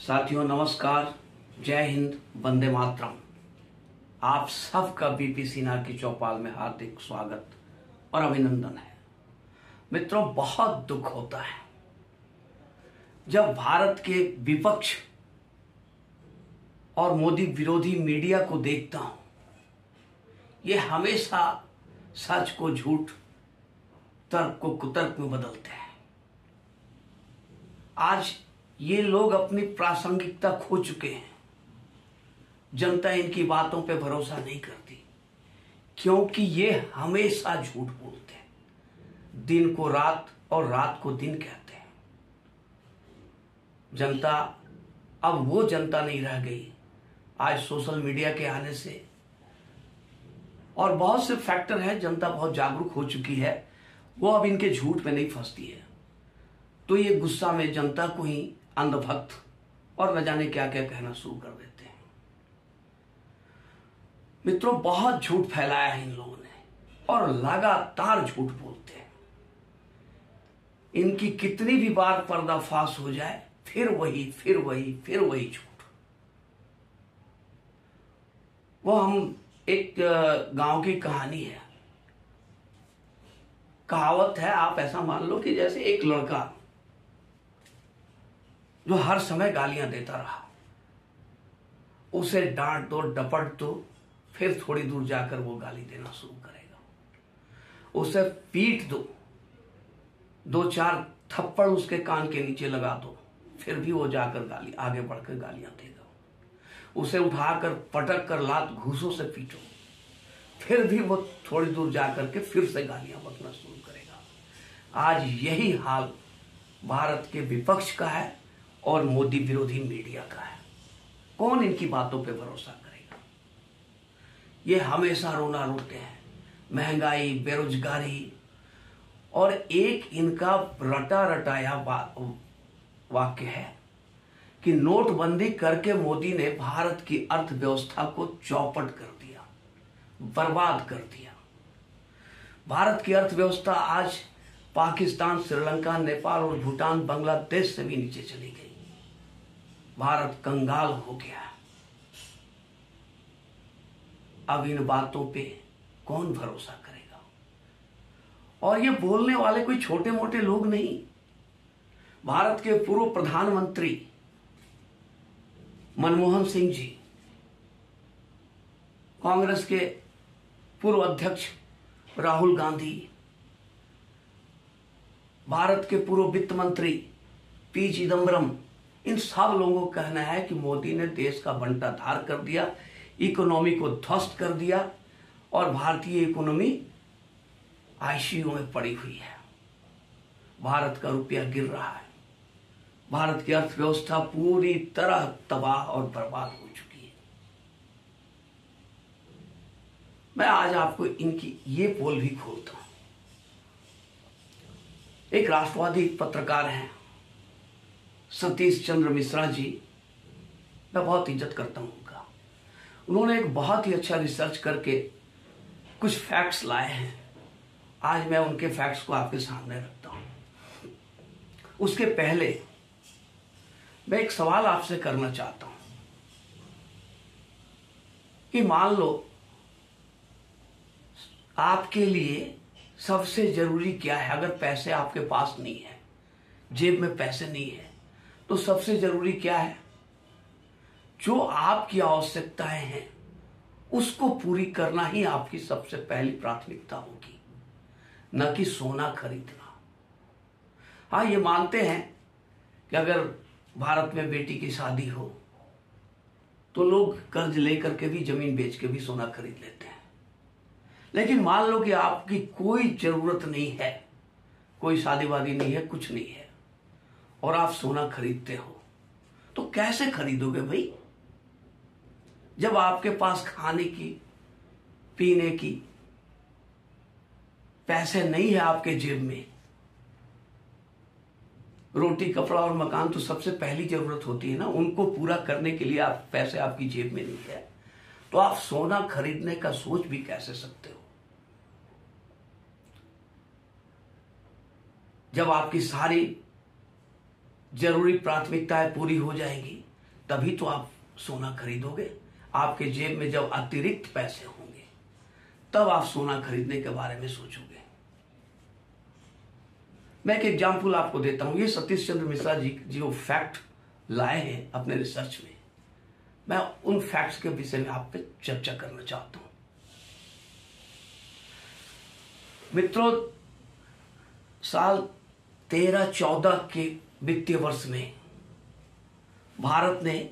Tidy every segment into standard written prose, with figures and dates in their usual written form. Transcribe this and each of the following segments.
साथियों नमस्कार, जय हिंद, वंदे मातरम। आप सबका बीपी सिन्हा की चौपाल में हार्दिक स्वागत और अभिनंदन है। मित्रों, बहुत दुख होता है जब भारत के विपक्ष और मोदी विरोधी मीडिया को देखता हूं। ये हमेशा सच को झूठ, तर्क को कुतर्क में बदलते हैं। आज ये लोग अपनी प्रासंगिकता खो चुके हैं। जनता इनकी बातों पे भरोसा नहीं करती क्योंकि ये हमेशा झूठ बोलते हैं। दिन को रात और रात को दिन कहते हैं। जनता अब वो जनता नहीं रह गई। आज सोशल मीडिया के आने से और बहुत से फैक्टर है, जनता बहुत जागरूक हो चुकी है। वो अब इनके झूठ में नहीं फंसती है। तो ये गुस्सा में जनता को ही अंधभक्त और न जाने क्या क्या कहना शुरू कर देते हैं। मित्रों, बहुत झूठ फैलाया है इन लोगों ने और लगातार झूठ बोलते हैं। इनकी कितनी भी बार पर्दाफाश हो जाए, फिर वही झूठ। वो हम एक गांव की कहानी है, कहावत है। आप ऐसा मान लो कि जैसे एक लड़का जो हर समय गालियां देता रहा, उसे डांट दो, डपट दो, फिर थोड़ी दूर जाकर वो गाली देना शुरू करेगा। उसे पीट दो, दो चार थप्पड़ उसके कान के नीचे लगा दो, फिर भी वो जाकर आगे बढ़कर गालियां देगा। उसे उठाकर पटक कर लात घूसों से पीटो, फिर भी वो थोड़ी दूर जाकर के फिर से गालियां बकना शुरू करेगा। आज यही हाल भारत के विपक्ष का है और मोदी विरोधी मीडिया का है। कौन इनकी बातों पे भरोसा करेगा? ये हमेशा रोना रोते हैं। महंगाई, बेरोजगारी और एक इनका रटा रटाया वाक्य है कि नोटबंदी करके मोदी ने भारत की अर्थव्यवस्था को चौपट कर दिया, बर्बाद कर दिया। भारत की अर्थव्यवस्था आज पाकिस्तान, श्रीलंका, नेपाल और भूटान, बांग्लादेश से भी नीचे चली गई। भारत कंगाल हो गया। अब इन बातों पे कौन भरोसा करेगा? और ये बोलने वाले कोई छोटे मोटे लोग नहीं। भारत के पूर्व प्रधानमंत्री मनमोहन सिंह जी, कांग्रेस के पूर्व अध्यक्ष राहुल गांधी, भारत के पूर्व वित्त मंत्री पी चिदम्बरम, इन सब लोगों का कहना है कि मोदी ने देश का बंटाधार कर दिया, इकोनॉमी को ध्वस्त कर दिया और भारतीय इकोनॉमी आईसीयू में पड़ी हुई है। भारत का रुपया गिर रहा है। भारत की अर्थव्यवस्था पूरी तरह तबाह और बर्बाद हो चुकी है। मैं आज आपको इनकी ये पोल भी खोलता हूं। एक राष्ट्रवादी पत्रकार हैं, सतीश चंद्र मिश्रा जी, मैं बहुत इज्जत करता हूं उनका। उन्होंने एक बहुत ही अच्छा रिसर्च करके कुछ फैक्ट्स लाए हैं। आज मैं उनके फैक्ट्स को आपके सामने रखता हूं। उसके पहले मैं एक सवाल आपसे करना चाहता हूं कि मान लो आपके लिए सबसे जरूरी क्या है? अगर पैसे आपके पास नहीं है, जेब में पैसे नहीं है, तो सबसे जरूरी क्या है? जो आपकी आवश्यकताएं हैं उसको पूरी करना ही आपकी सबसे पहली प्राथमिकता होगी, न कि सोना खरीदना। हाँ, ये मानते हैं कि अगर भारत में बेटी की शादी हो तो लोग कर्ज लेकर के भी, जमीन बेच के भी सोना खरीद लेते हैं। लेकिन मान लो कि आपकी कोई जरूरत नहीं है, कोई शादी वादी नहीं है, कुछ नहीं है, और आप सोना खरीदते हो, तो कैसे खरीदोगे भाई? जब आपके पास खाने की, पीने की पैसे नहीं है आपके जेब में। रोटी, कपड़ा और मकान तो सबसे पहली जरूरत होती है ना, उनको पूरा करने के लिए आप पैसे आपकी जेब में नहीं है, तो आप सोना खरीदने का सोच भी कैसे सकते हो? जब आपकी सारी जरूरी प्राथमिकताएं पूरी हो जाएंगी तभी तो आप सोना खरीदोगे। आपके जेब में जब अतिरिक्त पैसे होंगे तब आप सोना खरीदने के बारे में सोचोगे। मैं एक एग्जाम्पल आपको देता हूं। ये सतीश चंद्र मिश्रा जी जो फैक्ट लाए हैं अपने रिसर्च में, मैं उन फैक्ट्स के विषय में आप पे चर्चा करना चाहता हूं। मित्रों, साल 13-14 के वित्तीय वर्ष में भारत ने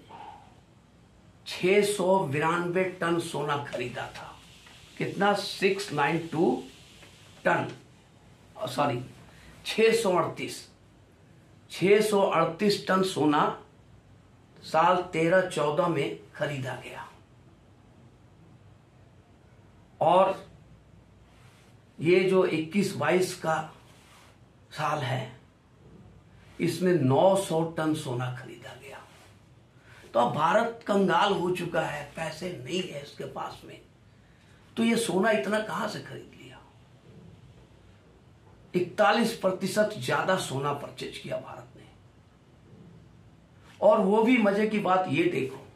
692 टन सोना खरीदा था। कितना? 692 टन, सॉरी 638 टन सोना साल 13-14 में खरीदा गया। और ये जो 21-22 का साल है, इसमें 900 टन सोना खरीदा गया। तो अब भारत कंगाल हो चुका है, पैसे नहीं है इसके पास में, तो ये सोना इतना कहां से खरीद लिया? 41% ज्यादा सोना परचेज किया भारत ने। और वो भी मजे की बात ये देखो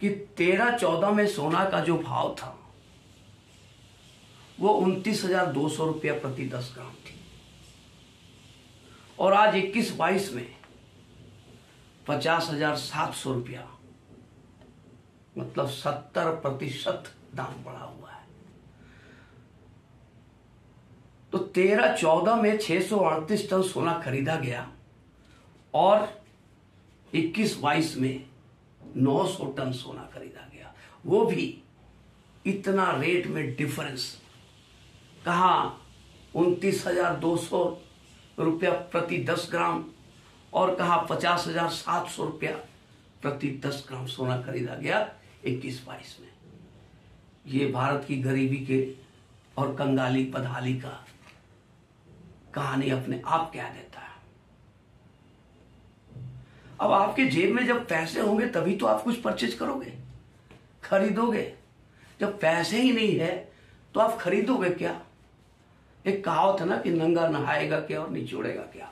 कि 13-14 में सोना का जो भाव था वो 29,200 रुपया प्रति 10 ग्राम थी, और आज 21-22 में 50,700 रुपया, मतलब 70% दाम बढ़ा हुआ है। तो 13-14 में 638 टन सोना खरीदा गया और 21-22 में 900 टन सोना खरीदा गया। वो भी इतना रेट में डिफरेंस, कहाँ 29,200 रुपया प्रति 10 ग्राम और कहाँ 50,700 रुपया प्रति 10 ग्राम सोना खरीदा गया 21-22 में। ये भारत की गरीबी के और कंगाली बदहाली का कहानी अपने आप कह देता है। अब आपके जेब में जब पैसे होंगे तभी तो आप कुछ परचेज करोगे, खरीदोगे। जब पैसे ही नहीं है तो आप खरीदोगे क्या? एक कहावत है ना कि नंगा नहाएगा क्या और निचोड़ेगा क्या।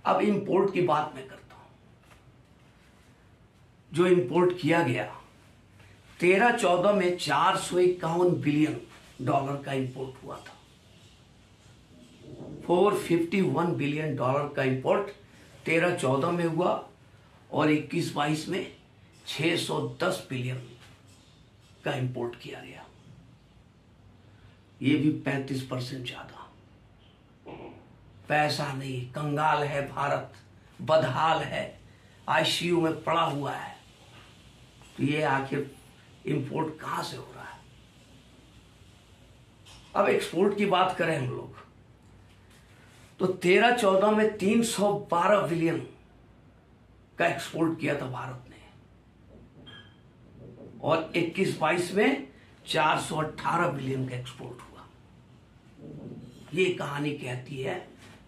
अब इंपोर्ट की बात मैं करता हूं। जो इंपोर्ट किया गया 13-14 में 451 बिलियन डॉलर का इंपोर्ट हुआ था। 451 बिलियन डॉलर का इंपोर्ट 13-14 में हुआ और 21-22 में 610 बिलियन का इंपोर्ट किया गया। ये भी 35% ज्यादा। पैसा नहीं, कंगाल है भारत, बदहाल है, आईसीयू में पड़ा हुआ है। तो ये आखिर इंपोर्ट कहां से हो रहा है? अब एक्सपोर्ट की बात करें हम लोग तो 13-14 में 312 बिलियन का एक्सपोर्ट किया था भारत ने और 21-22 में 418 बिलियन का एक्सपोर्ट हुआ। ये कहानी कहती है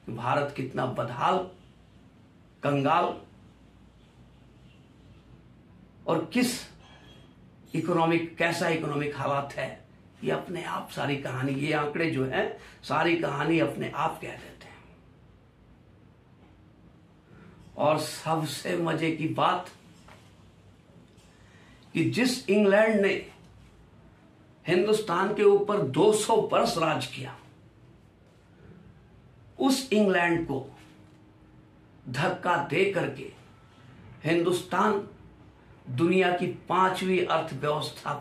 कि भारत कितना बदहाल, कंगाल और कैसा इकोनॉमिक हालात है। ये अपने आप सारी कहानी, ये आंकड़े जो है सारी कहानी अपने आप कह देते हैं। और सबसे मजे की बात कि जिस इंग्लैंड ने हिंदुस्तान के ऊपर 200 वर्ष राज किया, उस इंग्लैंड को धक्का दे करके हिंदुस्तान दुनिया की 5वीं अर्थव्यवस्था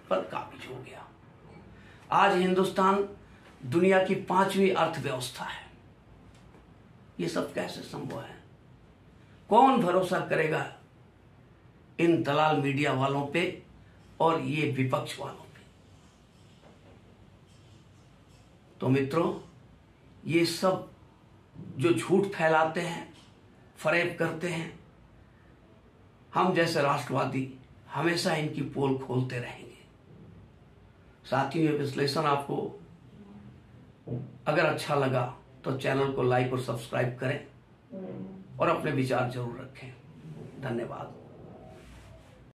पर काबिज हो गया। आज हिंदुस्तान दुनिया की 5वीं अर्थव्यवस्था है। ये सब कैसे संभव है? कौन भरोसा करेगा इन दलाल मीडिया वालों पे और ये विपक्ष वालों पे? तो मित्रों, ये सब जो झूठ फैलाते हैं, फरेब करते हैं, हम जैसे राष्ट्रवादी हमेशा इनकी पोल खोलते रहेंगे। साथियों, ये विश्लेषण आपको अगर अच्छा लगा तो चैनल को लाइक और सब्सक्राइब करें और अपने विचार जरूर रखें। धन्यवाद।